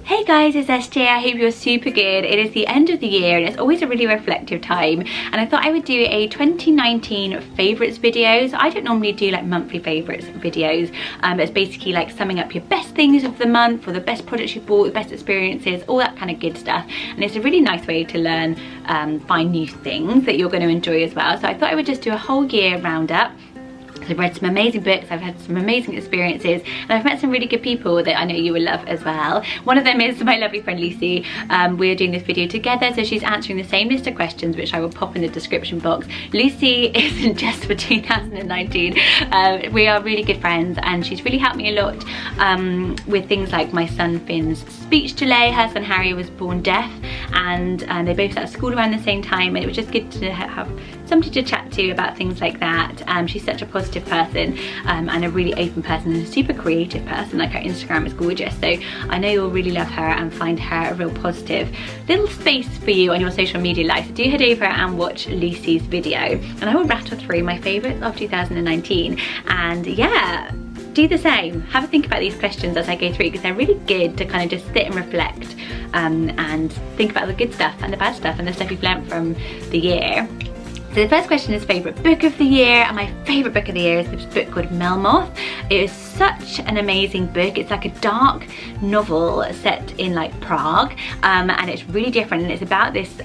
Hey guys, it's SJ. I hope you're super good. It is the end of the year and it's always a really reflective time, and I thought I would do a 2019 favourites video. So I don't normally do like monthly favourites videos, it's basically like summing up your best things of the month, or the best products you bought, the best experiences, all that kind of good stuff. And it's a really nice way to learn, find new things that you're going to enjoy as well. So I thought I would just do a whole year roundup. I've read some amazing books, I've had some amazing experiences, and I've met some really good people that I know you will love as well. One of them is my lovely friend Lucy. We're doing this video together, so she's answering the same list of questions, which I will pop in the description box. Lucy isn't just for 2019. We are really good friends, and she's really helped me a lot with things like my son Finn's speech delay. Her son Harry was born deaf, and they both started school around the same time, and it was just good to have somebody to chat to about things like that. She's such a positive person, and a really open person, and a super creative person. Like, her Instagram is gorgeous, so I know you'll really love her and find her a real positive little space for you on your social media life. So do head over and watch Lucy's video, and I will rattle through my favourites of 2019, and yeah, do the same. Have a think about these questions as I go through, because they're really good to kind of just sit and reflect, and think about the good stuff and the bad stuff and the stuff you've learnt from the year. So the first question is favourite book of the year, and my favourite book of the year is this book called Melmoth. It is such an amazing book. It's like a dark novel set in like Prague, and it's really different, and it's about this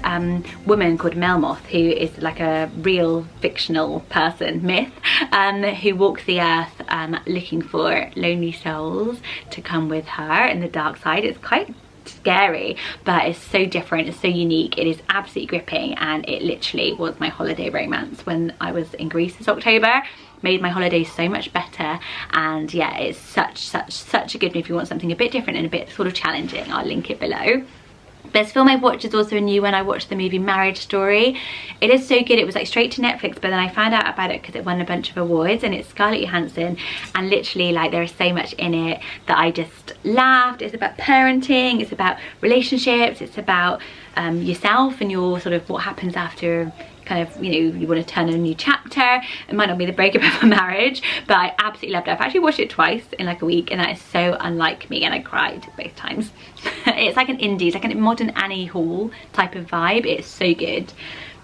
woman called Melmoth, who is like a real fictional person, myth, who walks the earth looking for lonely souls to come with her in the dark side. It's quite scary, but it's so different, it's so unique, it is absolutely gripping, and it literally was my holiday romance when I was in Greece this October. Made my holidays so much better, and yeah, it's such a good one if you want something a bit different and a bit sort of challenging. I'll link it below. Best film I've watched is also a new one. I watched the movie Marriage Story. It is so good. It was like straight to Netflix, but then I found out about it because it won a bunch of awards, and it's Scarlett Johansson, and literally like there is so much in it that I just laughed. It's about parenting, it's about relationships, it's about yourself and your sort of what happens after kind of, you know, you want to turn a new chapter. It might not be the breakup of a marriage, but I absolutely loved it. I've actually watched it twice in like a week, and that is so unlike me, and I cried both times. It's like an indie, it's like a modern Annie Hall type of vibe. It's so good.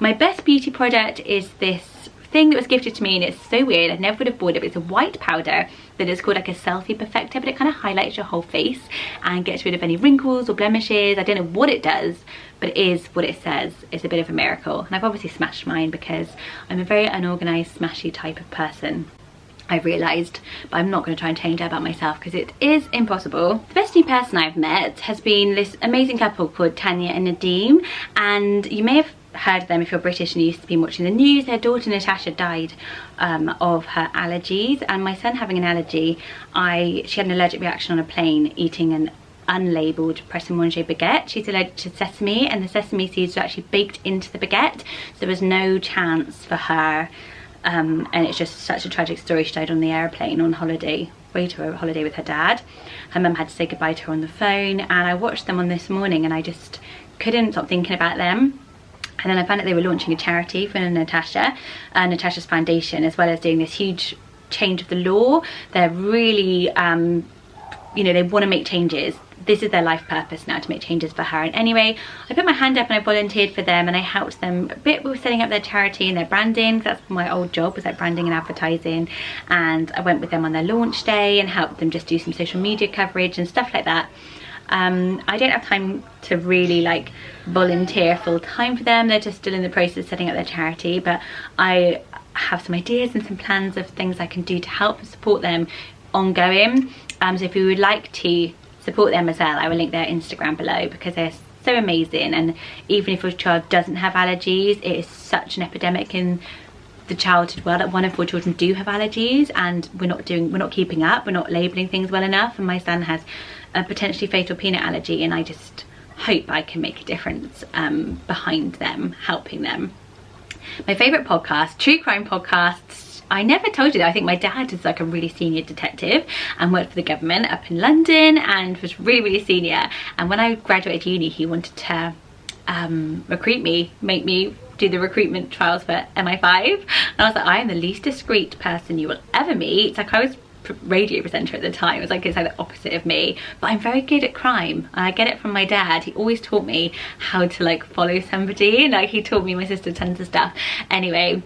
My best beauty product is this thing that was gifted to me, and it's so weird, I never would have bought it, but it's a white powder that is called like a selfie perfector, but it kind of highlights your whole face and gets rid of any wrinkles or blemishes. I don't know what it does, but it is what it says. It's a bit of a miracle, and I've obviously smashed mine because I'm a very unorganized, smashy type of person, I've realised, but I'm not going to try and change that about myself because it is impossible. The best new person I've met has been this amazing couple called Tanya and Nadeem, and you may have heard of them if you're British and used to be watching the news. Their daughter Natasha died of her allergies, and my son having an allergy, she had an allergic reaction on a plane eating an unlabelled pret-a-manger baguette. She's allergic to sesame, and the sesame seeds were actually baked into the baguette, so there was no chance for her, and it's just such a tragic story. She died on the airplane on holiday, way to a holiday with her dad. Her mum had to say goodbye to her on the phone, and I watched them on this morning and I just couldn't stop thinking about them. And then I found out they were launching a charity for Natasha's foundation, as well as doing this huge change of the law. They're really, you know, they want to make changes. This is their life purpose now, to make changes for her. And anyway, I put my hand up and I volunteered for them, and I helped them a bit with setting up their charity and their branding. That's my old job, was like branding and advertising. And I went with them on their launch day and helped them just do some social media coverage and stuff like that. I don't have time to really like volunteer full time for them. They're just still in the process of setting up their charity, but I have some ideas and some plans of things I can do to help and support them ongoing. So if you would like to support them as well, I will link their Instagram below, because they're so amazing. And even if your child doesn't have allergies, it is such an epidemic in the childhood world that 1 in 4 children do have allergies, and we're not keeping up, we're not labelling things well enough. And my son has a potentially fatal peanut allergy, and I just hope I can make a difference behind them, helping them. My favourite podcast, true crime podcasts. I never told you that. I think my dad is like a really senior detective and worked for the government up in London, and was really senior. And when I graduated uni, he wanted to recruit me, make me do the recruitment trials for MI5, and I was like, I am the least discreet person you will ever meet. Like, I was radio presenter at the time. It was like, it's like the opposite of me, but I'm very good at crime. I get it from my dad. He always taught me how to like follow somebody. Like he taught me, my sister, tons of stuff. Anyway,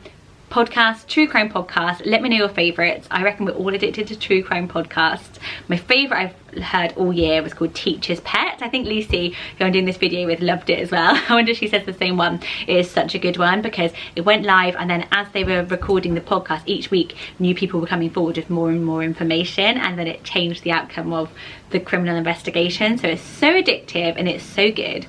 podcast, true crime podcast, let me know your favorites. I reckon we're all addicted to true crime podcasts. My favorite I've heard all year was called Teacher's Pet. I think Lucy, who I'm doing this video with, loved it as well. I wonder if she says the same one. It is such a good one because it went live, and then as they were recording the podcast each week, new people were coming forward with more and more information, and then it changed the outcome of the criminal investigation. So it's so addictive and it's so good.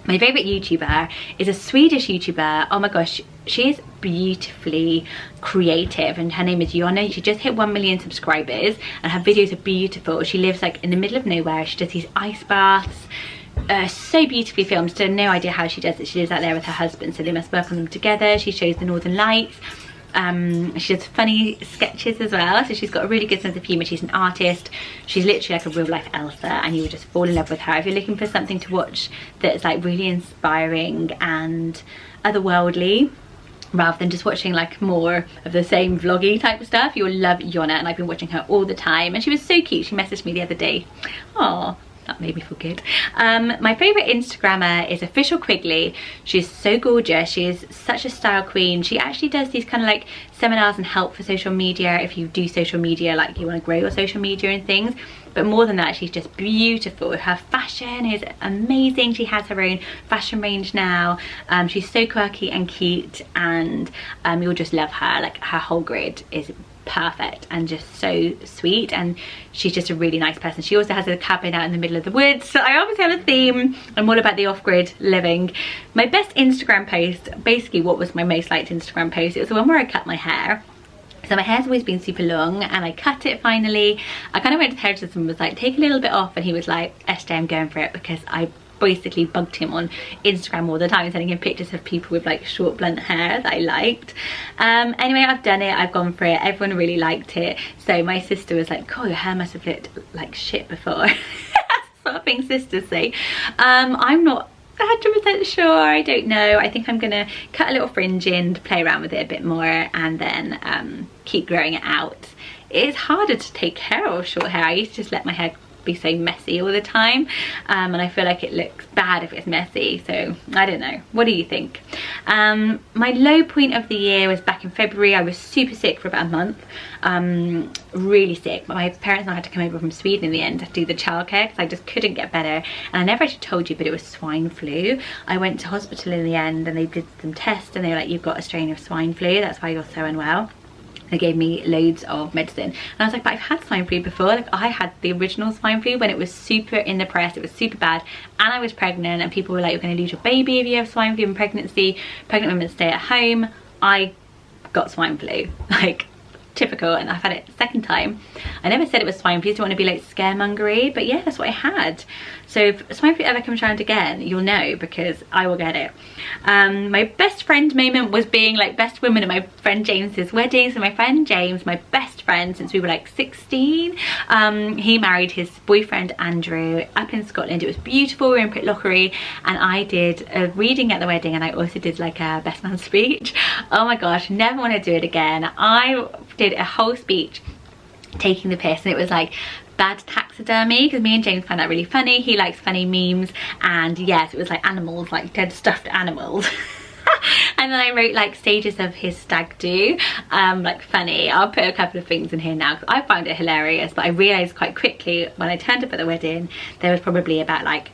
My favourite YouTuber is a Swedish YouTuber. Oh my gosh, she is beautifully creative, and her name is Jonna. She just hit 1 million subscribers and her videos are beautiful. She lives like in the middle of nowhere. She does these ice baths, so beautifully filmed. So no idea how she does it. She lives out there with her husband, so they must work on them together. She shows the Northern Lights. She does funny sketches as well, so she's got a really good sense of humour. She's an artist. She's literally like a real life Elsa, and you would just fall in love with her. If you're looking for something to watch that's like really inspiring and otherworldly, rather than just watching like more of the same vloggy type of stuff, you'll love Jonna, and I've been watching her all the time, and she was so cute. She messaged me the other day. Oh, that made me feel good. My favourite Instagrammer is Official Quigley. She's so gorgeous. She is such a style queen. She actually does these kind of like seminars and help for social media if you do social media, like you want to grow your social media and things. But more than that, she's just beautiful. Her fashion is amazing. She has her own fashion range now. She's so quirky and cute, and you'll just love her. Like her whole grid is perfect and just so sweet, and she's just a really nice person. She also has a cabin out in the middle of the woods, so I obviously have a theme. I'm all about the off-grid living. My best Instagram post, basically what was my most liked Instagram post, it was the one where I cut my hair. So my hair's always been super long and I cut it finally. I kind of went to the hairdresser and was like, take a little bit off, and he was like, SJ, I'm going for it, because I basically bugged him on Instagram all the time, sending him pictures of people with like short blunt hair that I liked. Anyway, I've done it, I've gone for it, everyone really liked it. So my sister was like, oh, your hair must have looked like shit before. That's sort of thing sisters say. I'm not 100% sure, I don't know. I think I'm gonna cut a little fringe in to play around with it a bit more, and then keep growing it out. It is harder to take care of short hair. I used to just let my hair be so messy all the time, and I feel like it looks bad if it's messy, so I don't know. What do you think? My low point of the year was back in February. I was super sick for about a month, really sick. My parents and I had to come over from Sweden in the end to do the childcare because I just couldn't get better, and I never actually told you, but it was swine flu. I went to hospital in the end and they did some tests and they were like, you've got a strain of swine flu, that's why you're so unwell. They gave me loads of medicine, and I was like, but I've had swine flu before. Like, I had the original swine flu when it was super in the press, it was super bad, and I was pregnant, and people were like, you're going to lose your baby if you have swine flu in pregnancy, pregnant women stay at home. I got swine flu, like typical, and I've had it a second time. I never said it was swine flu, I don't want to be like scaremongery, but yeah, that's what I had. So if swine flu ever comes around again, you'll know, because I will get it. My best friend moment was being like best woman at my friend James's wedding. So my friend James, my best friend since we were like 16, he married his boyfriend Andrew up in Scotland. It was beautiful. We were in Pitlochry, and I did a reading at the wedding, and I also did like a best man speech. Oh my gosh, never want to do it again. I did a whole speech taking the piss, and it was like bad taxidermy, because me and James find that really funny. He likes funny memes, and yes, it was like animals, like dead stuffed animals. And then I wrote like stages of his stag do, like funny. I'll put a couple of things in here now because I found it hilarious, but I realised quite quickly when I turned up at the wedding there was probably about like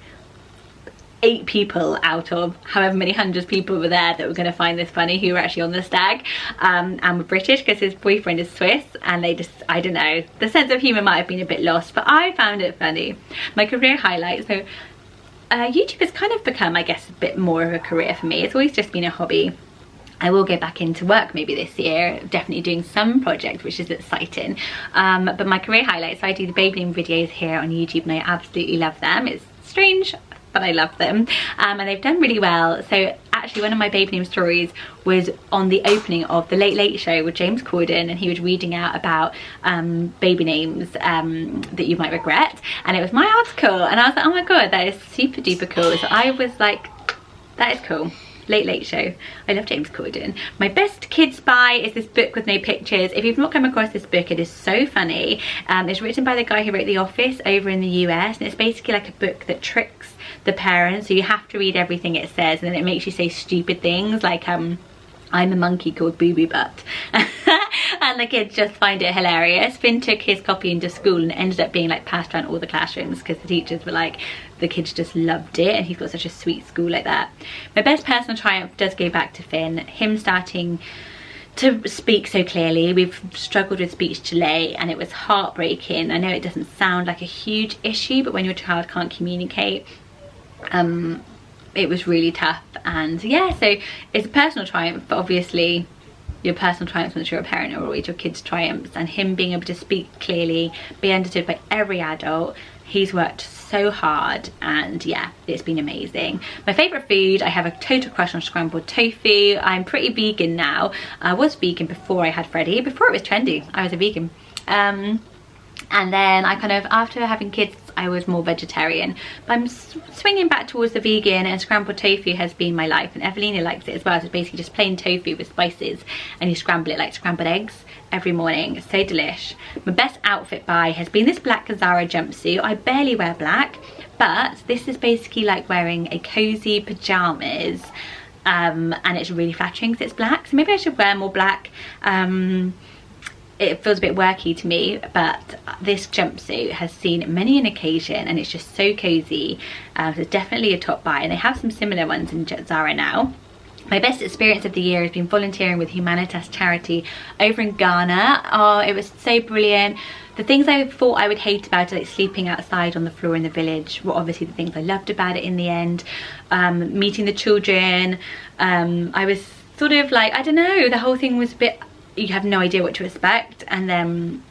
8 people out of however many hundreds people were there that were going to find this funny, who were actually on the stag, and were British, because his boyfriend is Swiss, and they just, I don't know, the sense of humour might have been a bit lost, but I found it funny. My career highlights, so YouTube has kind of become, I guess, a bit more of a career for me. It's always just been a hobby. I will go back into work maybe this year, definitely doing some projects, which is exciting. But my career highlights, so I do the Babying videos here on YouTube, and I absolutely love them. It's strange, but I love them, and they've done really well. So actually one of my baby name stories was on the opening of the Late Late Show with James Corden, and he was reading out about baby names that you might regret, and it was my article, and I was like, oh my god, that is super duper cool. So I was like, that is cool. Late Late Show. I love James Corden. My best kids buy is this book with no pictures. If you've not come across this book, it is so funny. It's written by the guy who wrote The Office over in the US, and it's basically like a book that tricks the parents, so you have to read everything it says, and then it makes you say stupid things like I'm a monkey called Boo Boo Butt. And the kids just find it hilarious. Finn took his copy into school and ended up being like passed around all the classrooms because the teachers were like, the kids just loved it, and he's got such a sweet school like that. My best personal triumph does go back to Finn. Him starting to speak so clearly. We've struggled with speech delay and it was heartbreaking. I know it doesn't sound like a huge issue, but when your child can't communicate, it was really tough. And yeah, so it's a personal triumph, but obviously your personal triumphs once you're a parent are always your kids' triumphs. And him being able to speak clearly, be understood by every adult, he's worked so hard, and yeah, it's been amazing. My favourite food, I have a total crush on scrambled tofu. I'm pretty vegan now. I was vegan before I had Freddie, before it was trendy I was a vegan. And then I kind of, after having kids, I was more vegetarian, but I'm swinging back towards the vegan, and scrambled tofu has been my life, and Evelina likes it as well. So it's basically just plain tofu with spices, and you scramble it like scrambled eggs every morning. It's so delish. My best outfit buy has been this black Zara jumpsuit. I barely wear black, but this is basically like wearing a cozy pajamas, and it's really flattering because it's black, so maybe I should wear more black. It feels a bit worky to me, but this jumpsuit has seen many an occasion, and it's just so cozy. So it's definitely a top buy, and they have some similar ones in Zara now. My best experience of the year has been volunteering with Humanitas charity over in Ghana. Oh, it was so brilliant. The things I thought I would hate about it, like sleeping outside on the floor in the village, were obviously the things I loved about it in the end. Meeting the children, I was sort of like, I don't know, the whole thing was a bit, you have no idea what to expect, and then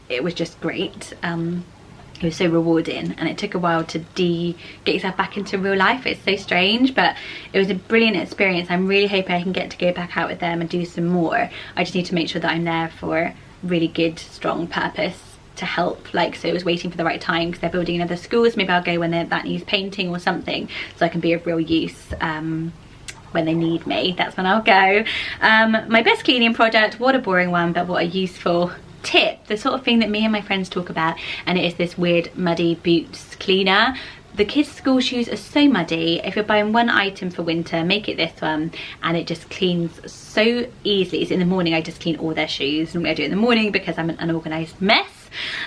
it was just great. It was so rewarding, and it took a while to get yourself back into real life. It's so strange, but it was a brilliant experience. I'm really hoping I can get to go back out with them and do some more. I just need to make sure that I'm there for really good, strong purpose to help. Like, so I was waiting for the right time because they're building another school, so maybe I'll go when that needs painting or something, so I can be of real use when they need me. That's when I'll go. My best cleaning product, what a boring one, but what a useful tip, the sort of thing that me and my friends talk about, and it is this weird muddy boots cleaner. The kids' school shoes are so muddy. If you're buying one item for winter, make it this one, and it just cleans so easily. So in the morning I just clean all their shoes. Normally I do it in the morning because I'm an unorganised mess.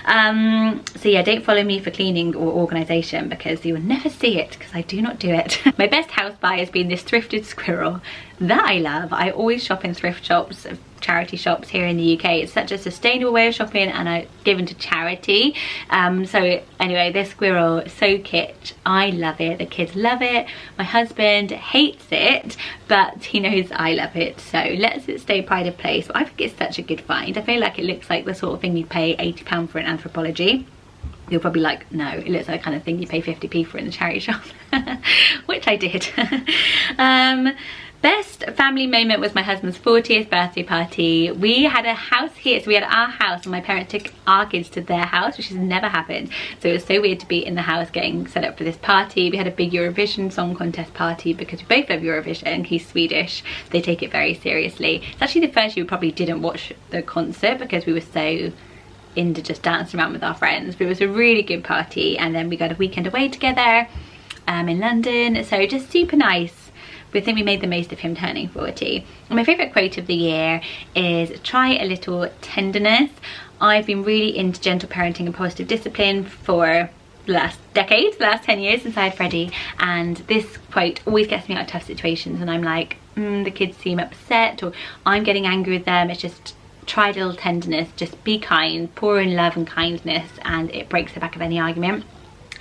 So yeah, don't follow me for cleaning or organisation because you will never see it, because I do not do it. My best house buy has been this thrifted squirrel that I love. I always shop in thrift shops, charity shops here in the UK. It's such a sustainable way of shopping, and I given to charity. So anyway, this squirrel, so kitsch. I love it, the kids love it, my husband hates it, but he knows I love it, so lets it stay pride of place. But I think it's such a good find. I feel like it looks like the sort of thing you pay £80 for in Anthropology. You're probably like, no, it looks like the kind of thing you pay 50p for in the charity shop, which I did. Best family moment was my husband's 40th birthday party. We had a house here, so we had our house, and my parents took our kids to their house, which has never happened. So it was so weird to be in the house getting set up for this party. We had a big Eurovision Song Contest party because we both love Eurovision. He's Swedish, so they take it very seriously. It's actually the first year we probably didn't watch the concert because we were so into just dancing around with our friends. But it was a really good party, and then we got a weekend away together in London, so just super nice. We think we made the most of him turning 40. And my favourite quote of the year is, try a little tenderness. I've been really into gentle parenting and positive discipline for the last decade, the last 10 years since I had Freddie, and this quote always gets me out of tough situations, and I'm like, the kids seem upset, or I'm getting angry with them. It's just, try a little tenderness, just be kind, pour in love and kindness, and it breaks the back of any argument.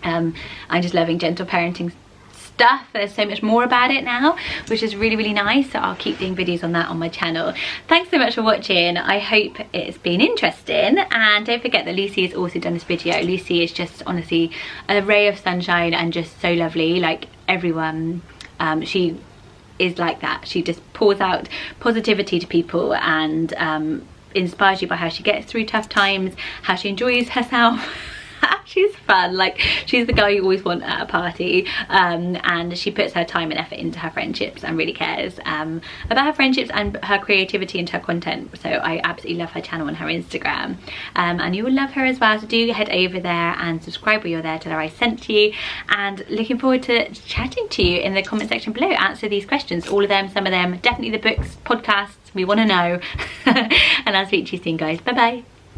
I'm just loving gentle parenting stuff. There's so much more about it now, which is really, really nice, so I'll keep doing videos on that on my channel. Thanks so much for watching. I hope it's been interesting, and don't forget that Lucy has also done this video. Lucy is just honestly a ray of sunshine and just so lovely. Like everyone, she is like that. She just pours out positivity to people, and inspires you by how she gets through tough times, how she enjoys herself. She's fun, like she's the girl you always want at a party, and she puts her time and effort into her friendships and really cares about her friendships and her creativity and her content. So I absolutely love her channel and her Instagram, and you will love her as well. So do head over there and subscribe while you're there, tell her I sent you, and looking forward to chatting to you in the comment section below. Answer these questions, all of them, some of them, definitely the books, podcasts, we want to know. And I'll speak to you soon, guys. Bye bye.